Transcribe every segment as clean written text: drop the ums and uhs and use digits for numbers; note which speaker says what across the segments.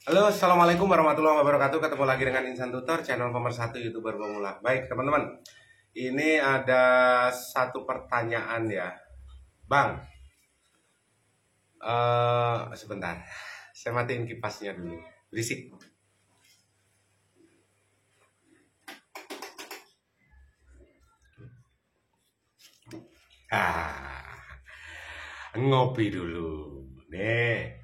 Speaker 1: Halo, assalamualaikum warahmatullahi wabarakatuh. Ketemu lagi dengan Insan Tutor, channel pemersatu YouTuber pemula. Baik, teman-teman, ini ada satu pertanyaan ya, Bang. Sebentar, saya matiin kipasnya dulu. Berisik. Ngopi dulu. Nih.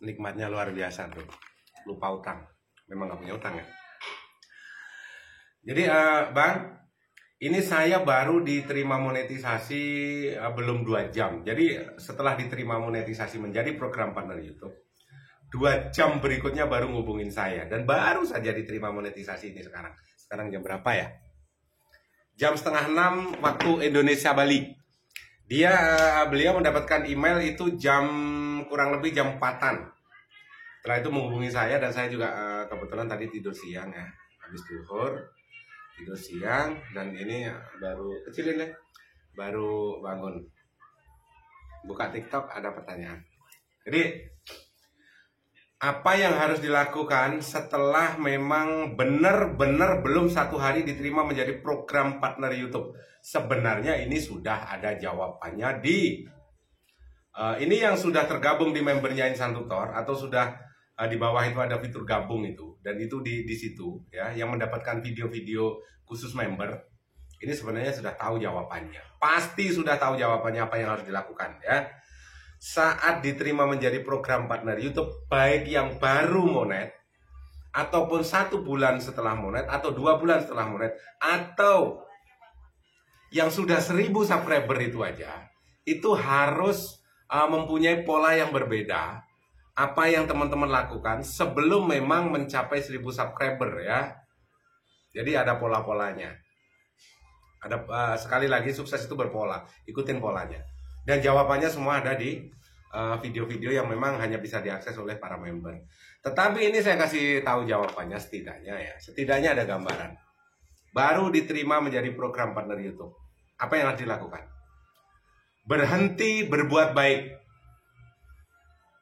Speaker 1: Nikmatnya luar biasa tuh. Lupa utang. Memang gak punya utang ya. Jadi Bang, ini saya baru diterima monetisasi belum 2 jam. Jadi setelah diterima monetisasi menjadi program partner YouTube, 2 jam berikutnya baru ngubungin saya. Dan baru saja diterima monetisasi ini sekarang. Sekarang jam berapa ya? Jam setengah 6 waktu Indonesia Bali. Beliau mendapatkan email itu kurang lebih jam 4-an. Setelah itu menghubungi saya dan saya juga kebetulan tadi tidur siang ya. Habis zuhur, tidur siang dan ini baru kecilin deh. Baru bangun. Buka TikTok ada pertanyaan. Jadi apa yang harus dilakukan setelah memang benar-benar belum 1 hari diterima menjadi program partner YouTube? Sebenarnya ini sudah ada jawabannya ini yang sudah tergabung di membernya Insan Tutor atau sudah di bawah itu ada fitur gabung itu, dan itu di situ ya yang mendapatkan video-video khusus member. Ini sebenarnya sudah tahu jawabannya. Pasti sudah tahu jawabannya apa yang harus dilakukan ya. Saat diterima menjadi program partner YouTube, baik yang baru monet ataupun 1 bulan setelah monet atau 2 bulan setelah monet atau yang sudah 1000 subscriber itu aja, itu harus mempunyai pola yang berbeda. Apa yang teman-teman lakukan sebelum memang mencapai 1000 subscriber ya. Jadi ada pola-polanya. Ada sekali lagi, sukses itu berpola. Ikutin polanya. Dan jawabannya semua ada di video-video yang memang hanya bisa diakses oleh para member. Tetapi ini saya kasih tahu jawabannya setidaknya ya. Setidaknya ada gambaran. Baru diterima menjadi program partner YouTube. Apa yang harus dilakukan? Berhenti berbuat baik.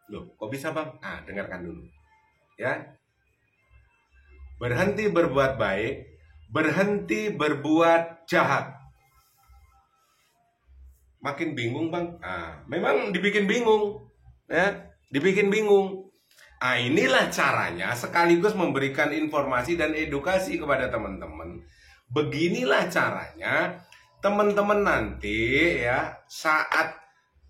Speaker 1: Loh, kok bisa Bang? Nah, dengarkan dulu. Ya. Berhenti berbuat baik, berhenti berbuat jahat. Makin bingung Bang? Memang dibikin bingung. Ya, dibikin bingung. Inilah caranya sekaligus memberikan informasi dan edukasi kepada teman-teman. Beginilah caranya teman-teman nanti ya saat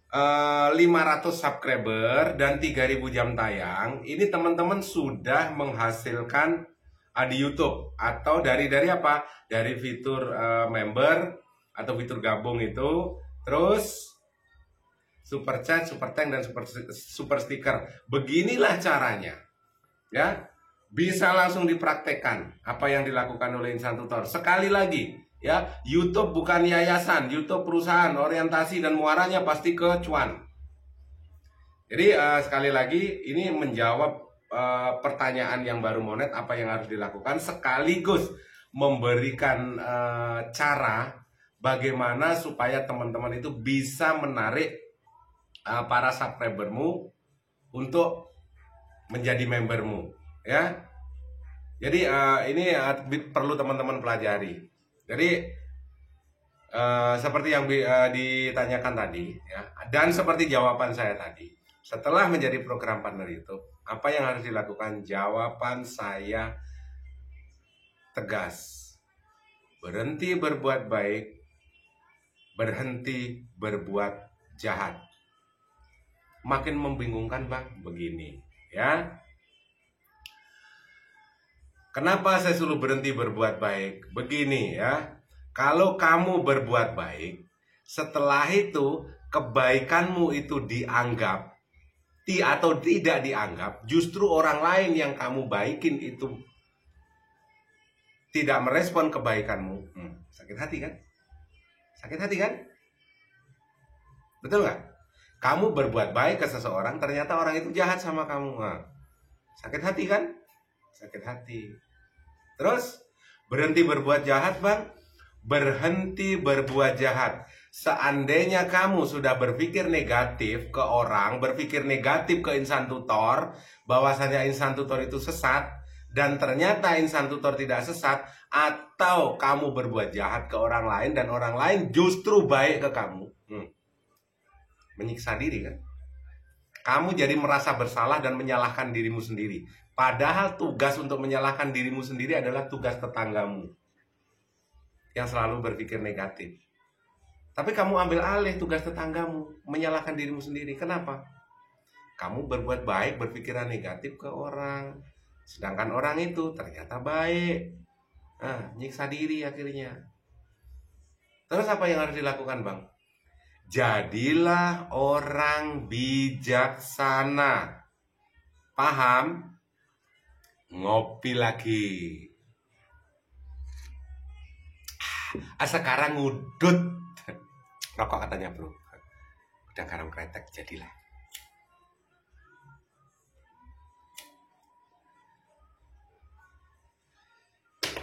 Speaker 1: 500 subscriber dan 3000 jam tayang, ini teman-teman sudah menghasilkan di YouTube atau dari apa? Dari fitur member atau fitur gabung itu, terus super chat, super thank dan super sticker. Beginilah caranya. Ya. Bisa langsung dipraktekkan apa yang dilakukan oleh Insan Tutor. Sekali lagi, ya, YouTube bukan yayasan, YouTube perusahaan, orientasi dan muaranya pasti ke cuan. Jadi sekali lagi ini menjawab pertanyaan yang baru monet apa yang harus dilakukan, sekaligus memberikan cara bagaimana supaya teman-teman itu bisa menarik para subscribermu untuk menjadi membermu ya. Jadi ini perlu teman-teman pelajari. Jadi seperti yang ditanyakan tadi ya, dan seperti jawaban saya tadi, setelah menjadi program partner YouTube, apa yang harus dilakukan? Jawaban saya tegas. Berhenti berbuat baik, berhenti berbuat jahat. Makin membingungkan Bang, begini ya. Kenapa saya suruh berhenti berbuat baik? Begini ya. Kalau kamu berbuat baik, setelah itu kebaikanmu itu dianggap atau tidak dianggap, justru orang lain yang kamu baikin itu tidak merespon kebaikanmu, sakit hati kan? Sakit hati kan? Betul nggak? Kamu berbuat baik ke seseorang, ternyata orang itu jahat sama kamu. Sakit hati kan? Sakit hati. Terus berhenti berbuat jahat Bang. Berhenti berbuat jahat. Seandainya kamu sudah berpikir negatif ke orang, berpikir negatif ke insan tutor, bahwasanya insan tutor itu sesat, dan ternyata insan tutor tidak sesat, atau kamu berbuat jahat ke orang lain dan orang lain justru baik ke kamu, menyiksa diri kan? Kamu jadi merasa bersalah dan menyalahkan dirimu sendiri. Padahal tugas untuk menyalahkan dirimu sendiri adalah tugas tetanggamu yang selalu berpikir negatif. Tapi kamu ambil alih tugas tetanggamu, menyalahkan dirimu sendiri. Kenapa? Kamu berbuat baik, berpikiran negatif ke orang, sedangkan orang itu ternyata baik. Nyiksa diri akhirnya. Terus apa yang harus dilakukan, Bang? Jadilah orang bijaksana. Paham? Ngopi lagi. Sekarang ngudut. Rokok katanya bro. Udah garam kretek jadilah.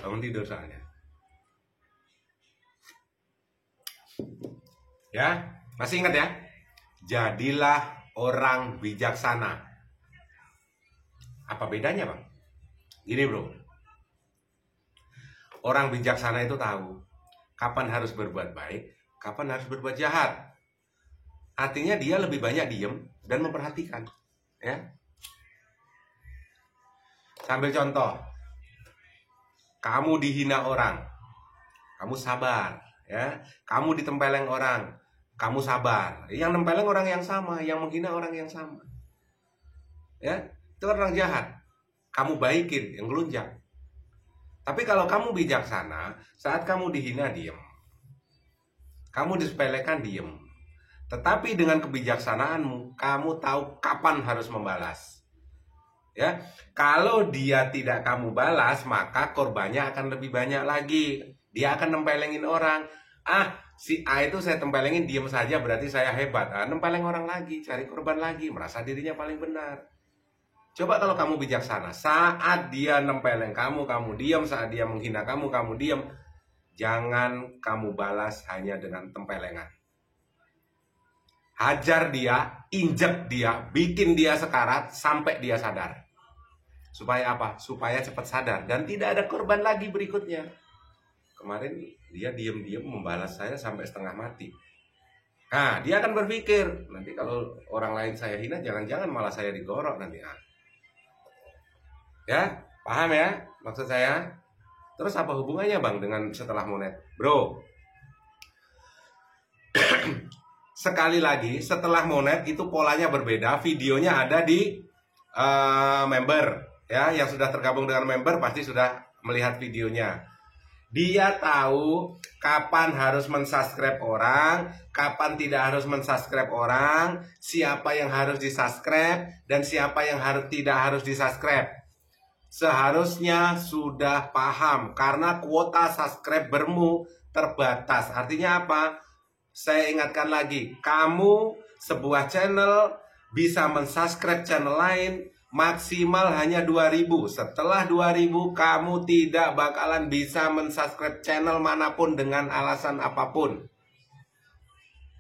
Speaker 1: Bangun tidur soalnya. Ya, masih ingat ya? Jadilah orang bijaksana. Apa bedanya, Bang? Gini bro, orang bijaksana itu tahu kapan harus berbuat baik, kapan harus berbuat jahat. Artinya dia lebih banyak diem dan memperhatikan, ya. Sambil contoh, kamu dihina orang, kamu sabar, ya. Kamu ditempeleng orang, kamu sabar. Yang nempeleng orang yang sama, yang menghina orang yang sama, ya. Itu orang jahat. Kamu baikin yang ngelunjak. Tapi kalau kamu bijaksana, saat kamu dihina diem, kamu disepelekan diem. Tetapi dengan kebijaksanaanmu, kamu tahu kapan harus membalas. Ya, kalau dia tidak kamu balas, maka korbannya akan lebih banyak lagi. Dia akan nempelengin orang. Si A itu saya tempelengin diem saja berarti saya hebat. Nempeleng orang lagi, cari korban lagi, merasa dirinya paling benar. Coba kalau kamu bijaksana, saat dia nempeleng kamu diem. Saat dia menghina kamu diem. Jangan kamu balas hanya dengan tempelengan. Hajar dia, injek dia, bikin dia sekarat sampai dia sadar. Supaya apa? Supaya cepat sadar dan tidak ada korban lagi berikutnya. Kemarin dia diam-diam membalas saya sampai setengah mati. Nah, dia akan berpikir, nanti kalau orang lain saya hina, jangan-jangan malah saya digorok nanti. Ya, paham ya maksud saya? Terus apa hubungannya Bang dengan setelah monet? Bro, sekali lagi, setelah monet itu polanya berbeda. Videonya ada di member, ya. Yang sudah tergabung dengan member pasti sudah melihat videonya. Dia tahu kapan harus mensubscribe orang, kapan tidak harus mensubscribe orang, siapa yang harus disubscribe dan siapa yang tidak harus disubscribe. Seharusnya sudah paham karena kuota subscribermu terbatas. Artinya apa? Saya ingatkan lagi, kamu sebuah channel bisa mensubscribe channel lain maksimal hanya 2000. Setelah 2000 kamu tidak bakalan bisa mensubscribe channel manapun dengan alasan apapun.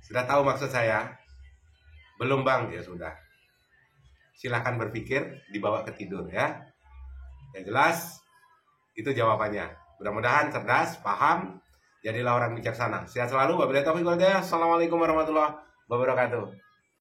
Speaker 1: Sudah tahu maksud saya? Belum Bang? Ya sudah. Silahkan berpikir, dibawa ke tidur ya. Yang jelas itu jawabannya. Mudah-mudahan cerdas, paham. Jadilah orang bijaksana. Sehat selalu. Wabillahi taufiq wal hidayah. Assalamualaikum warahmatullahi wabarakatuh.